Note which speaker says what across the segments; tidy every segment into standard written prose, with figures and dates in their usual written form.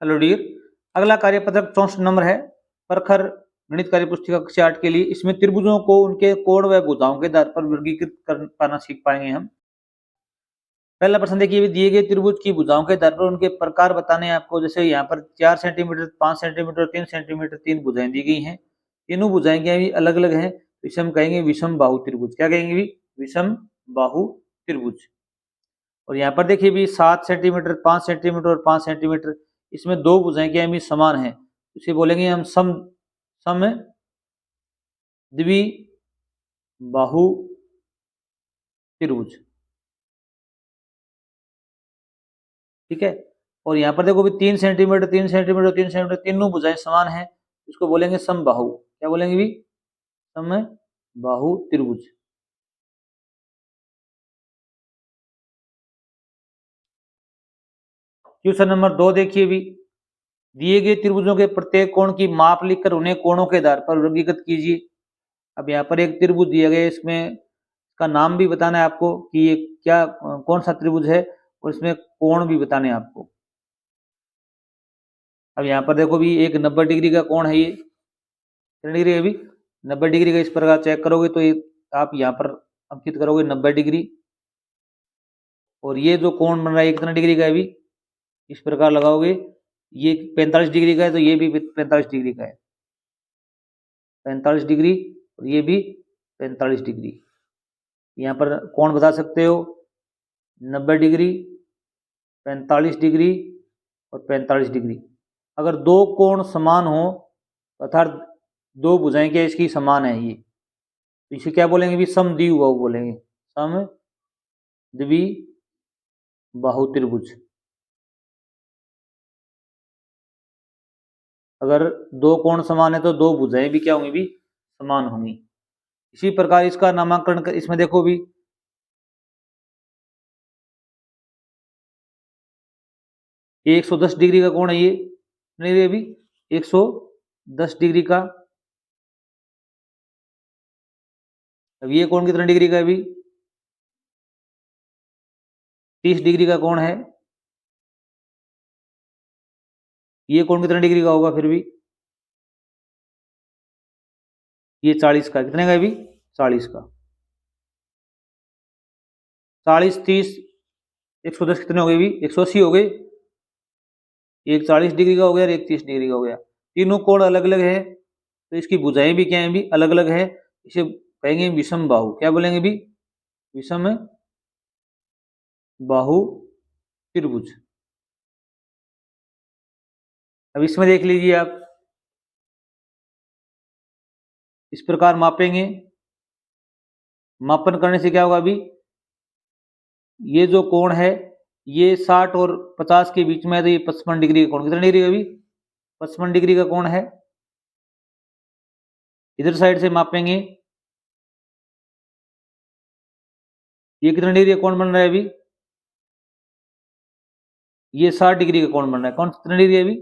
Speaker 1: Hello dear. अगला कार्यपत्रक 64 number है प्रखर गणित कार्य पुस्तिका कक्षा 8 के लिए। इसमें त्रिभुजों को उनके कोण व भुजाओं के आधार पर वर्गीकृत कर पाना सीख पाएंगे हम। पहला प्रश्न देखिए, दिए गए त्रिभुज की भुजाओं के आधार पर उनके प्रकार बताने हैं आपको। जैसे यहाँ पर 4 सेंटीमीटर, 5 सेंटीमीटर, 3 सेंटीमीटर 3 भुजाएं दी गई हैं। तीनों भुजाएं क्या है, अलग अलग हैं, इसे हम कहेंगे विषम बाहु त्रिभुज। क्या कहेंगे भी? विषम बाहु त्रिभुज। और यहाँ पर देखिए भी 7 सेंटीमीटर, 5 सेंटीमीटर और 5 सेंटीमीटर, इसमें दो भुजाएं क्या है, समान है, इसे बोलेंगे हम सम द्विबाहु त्रिभुज। ठीक है। और यहाँ पर देखो भी 3 सेंटीमीटर, 3 सेंटीमीटर, 3 सेंटीमीटर, तीनों भुजाएं समान है, इसको बोलेंगे समबाहु। क्या बोलेंगे भी? समबाहु त्रिभुज। क्वेश्चन नंबर 2 देखिए भी, दिए गए त्रिभुजों के प्रत्येक कोण की माप लिखकर उन्हें कोणों के आधार पर वर्गीकृत कीजिए। अब यहाँ पर एक त्रिभुज दिया गया है, इसमें का नाम भी बताना है आपको कि ये क्या कौन सा त्रिभुज है, और इसमें कोण भी बताने हैं आपको। अब यहाँ पर देखो भी एक 90 डिग्री का कोण है, ये कितनी डिग्री है? अभी 90 डिग्री का। इस प्रकार चेक करोगे तो ये आप यहाँ पर अंकित करोगे 90 डिग्री, और ये जो कोण बन रहा है कितना डिग्री का है? अभी इस प्रकार लगाओगे, ये 45 डिग्री का है, तो ये भी 45 डिग्री का है, 45 डिग्री, और ये भी 45 डिग्री। यहाँ पर कोण बता सकते हो 90 डिग्री, 45 डिग्री और 45 डिग्री। अगर दो कोण समान हो अर्थात दो भुजाएं क्या इसकी समान है, ये तो इसे क्या बोलेंगे भी? समद्विबाहु बोलेंगे, समद्विबाहु त्रिभुज। अगर दो कोण समान है तो दो भुजाएं भी क्या होंगी? भी समान होंगी। इसी प्रकार इसका नामकरण कर, इसमें देखो भी 110 डिग्री का कोण है, ये नहीं अभी 110 डिग्री का। अब ये कोण कितना डिग्री का है? अभी 30 डिग्री का कोण है। ये कोण कितना डिग्री का होगा फिर भी? ये 40 का। कितने का है? अभी 40 का। 40, 30, 110 कितने हो गए? भी 180 हो गए। एक 40 डिग्री का हो गया और एक 30 डिग्री का हो गया। तीनों कोण अलग अलग है, तो इसकी भुजाएं भी क्या है? भी अलग अलग है, इसे कहेंगे विषम बाहु। क्या बोलेंगे भी? विषम बाहु त्रिभुज। अब इसमें देख लीजिए आप, इस प्रकार मापेंगे। मापन करने से क्या होगा? अभी ये जो कोण है ये 60 और 50 के बीच में है, तो ये 55 डिग्री का कोण। कितना डिग्री का? अभी 55 डिग्री का कोण है। इधर साइड से मापेंगे, ये कितना डिग्री का कोण बन रहा है? अभी ये 60 डिग्री का कोण बन रहा है। कौन कितना डिग्री है? अभी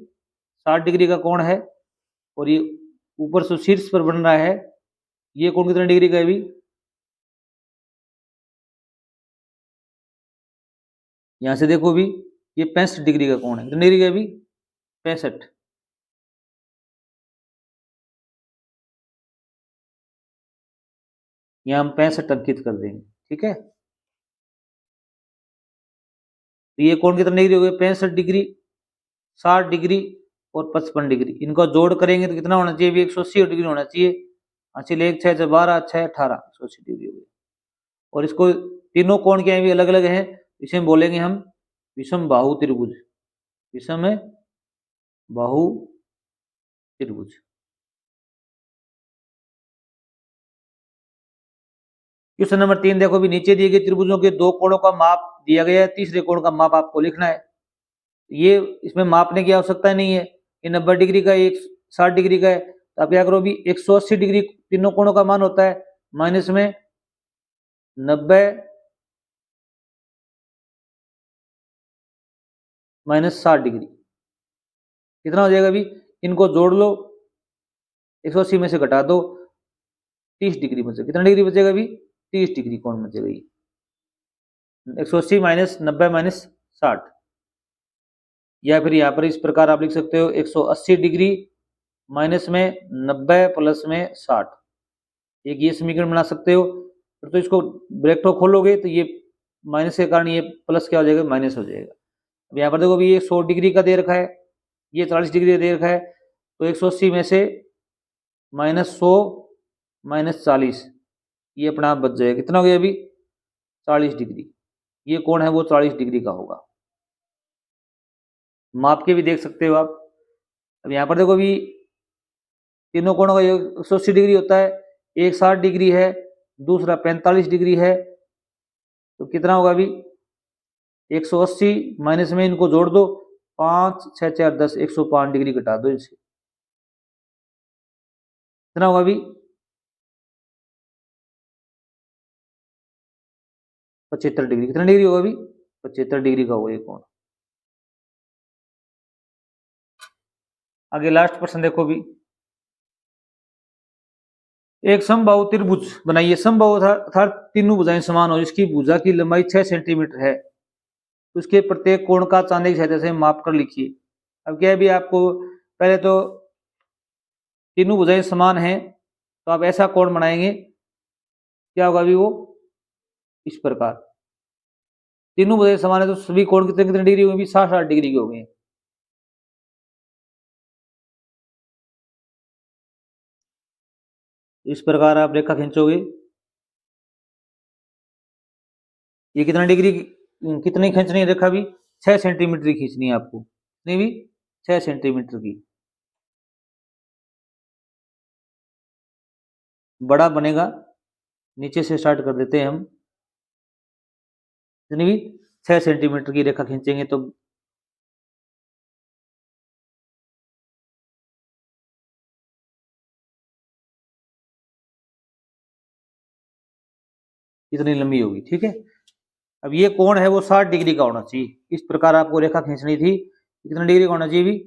Speaker 1: 60 डिग्री का कोण है, और ये ऊपर से शीर्ष पर बन रहा है, ये कोण कितना डिग्री का है? अभी यहां से देखो भी ये 65 डिग्री का कोण है। कितनी डिग्री का है? अभी 65। यहां हम 65 अंकित कर देंगे। ठीक है, तो ये कोण कितना डिग्री हो गया? 65 डिग्री, 60 डिग्री और 55 डिग्री। इनको जोड़ करेंगे तो कितना होना चाहिए? भी 180 डिग्री होना चाहिए। चलिए 1 6 12 6 18, 180 डिग्री हो गया। और इसको तीनों कोण क्या है? भी अलग अलग है, इसे बोलेंगे हम विषम बाहु त्रिभुज। विषम बाहु त्रिभुज। क्वेश्चन नंबर 3 देखो भी, नीचे दिए गए त्रिभुजों के दो कोणों का माप दिया गया है, तीसरे कोण का माप आपको लिखना है। ये इसमें मापने की आवश्यकता नहीं है, ये 90 डिग्री का, एक 60 डिग्री का है, तो आप क्या करो भी 180 डिग्री तीनों कोणों का मान होता है, माइनस में 90 माइनस 60 डिग्री, कितना हो जाएगा? अभी इनको जोड़ लो, 180 में से घटा दो, 30 डिग्री बचेगा। कितना डिग्री बचेगा? अभी 30 डिग्री कोण बचेगा। 180 माइनस 90 माइनस 60, या फिर यहाँ पर इस प्रकार आप लिख सकते हो 180 डिग्री माइनस में 90 प्लस में 60, एक ये समीकरण बना सकते हो। फिर तो इसको ब्रैकेट खोलोगे तो ये माइनस के कारण ये प्लस क्या हो जाएगा, माइनस हो जाएगा। अब यहाँ पर देखो अभी ये 100 डिग्री का दे रखा है, ये 40 डिग्री का दे रखा है, तो 180 में से -100 -40 ये अपना आप बच जाएगा। कितना हो गया अभी, 40 डिग्री। ये कोण है वो 40 डिग्री का होगा। माप के भी देख सकते हो आप। अब यहाँ पर देखो अभी तीनों कोणों का 180 डिग्री होता है, एक 60 डिग्री है, दूसरा 45 डिग्री है, तो कितना होगा अभी 180 माइनस में इनको जोड़ दो, 5 6 4 10, 105 डिग्री घटा दो इनसे, कितना होगा अभी 75 डिग्री। कितना डिग्री होगा अभी 75 डिग्री का होगा ये कोण। आगे लास्ट प्रश्न देखो भी, एक समबाहु त्रिभुज बनाइए। समबाहु अर्थात तीनों भुजाएं समान हो, जिसकी भुजा की लंबाई 6 सेंटीमीटर है, तो उसके प्रत्येक कोण का चांदी की सहायता से माप कर लिखिए। अब क्या है भी आपको पहले तो तीनों भुजाएं समान हैं, तो आप ऐसा कोण बनाएंगे, क्या होगा अभी वो इस प्रकार, तीनों भुजाएं समान है तो सभी कोण कितने कितने डिग्री होंगे, 60 डिग्री के हो गए। इस प्रकार आप रेखा खींचोगे, ये कितना डिग्री कितनी खींचनी है रेखा भी, 6 सेंटीमीटर की खींचनी है आपको, नहीं भी 6 सेंटीमीटर की। बड़ा बनेगा, नीचे से स्टार्ट कर देते हैं हम, इतनी भी 6 सेंटीमीटर की रेखा खींचेंगे तो कितनी लंबी होगी, ठीक है। अब ये कोण है वो 60 डिग्री का होना चाहिए। इस प्रकार आपको रेखा खींचनी थी, कितने डिग्री का होना चाहिए भी,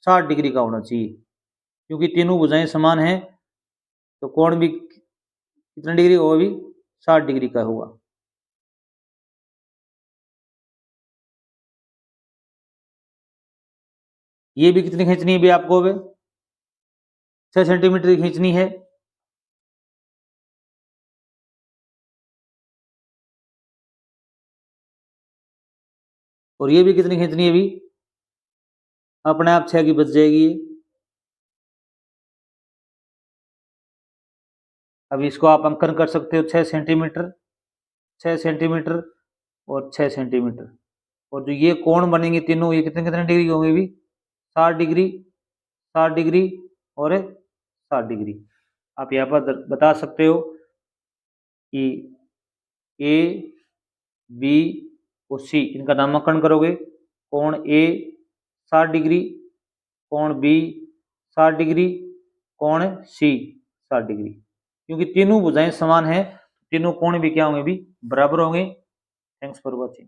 Speaker 1: 60 डिग्री का होना चाहिए, क्योंकि तीनों भुजाएं समान हैं तो कोण भी कितने डिग्री होगा भी, 60 डिग्री का होगा। ये भी कितनी खींचनी है भी आपको, अब 6 सेंटीमीटर की खींचनी है। और ये भी कितनी खींचनी है भी, अपने आप 6 की बच जाएगी ये। अब इसको आप अंकन कर सकते हो, 6 सेंटीमीटर 6 सेंटीमीटर और 6 सेंटीमीटर, और जो ये कोण बनेंगे तीनों, ये कितने कितने डिग्री होंगे भी, 60 डिग्री 60 डिग्री और 60 डिग्री। आप यहाँ पर बता सकते हो कि ए बी और सी, इनका नामांकन करोगे, कोण ए 60 डिग्री, कोण बी 60 डिग्री, कोण सी 60 डिग्री। क्योंकि तीनों भुजाएं समान हैं, तीनों कोण भी क्या होंगे भी, बराबर होंगे। Thanks for watching.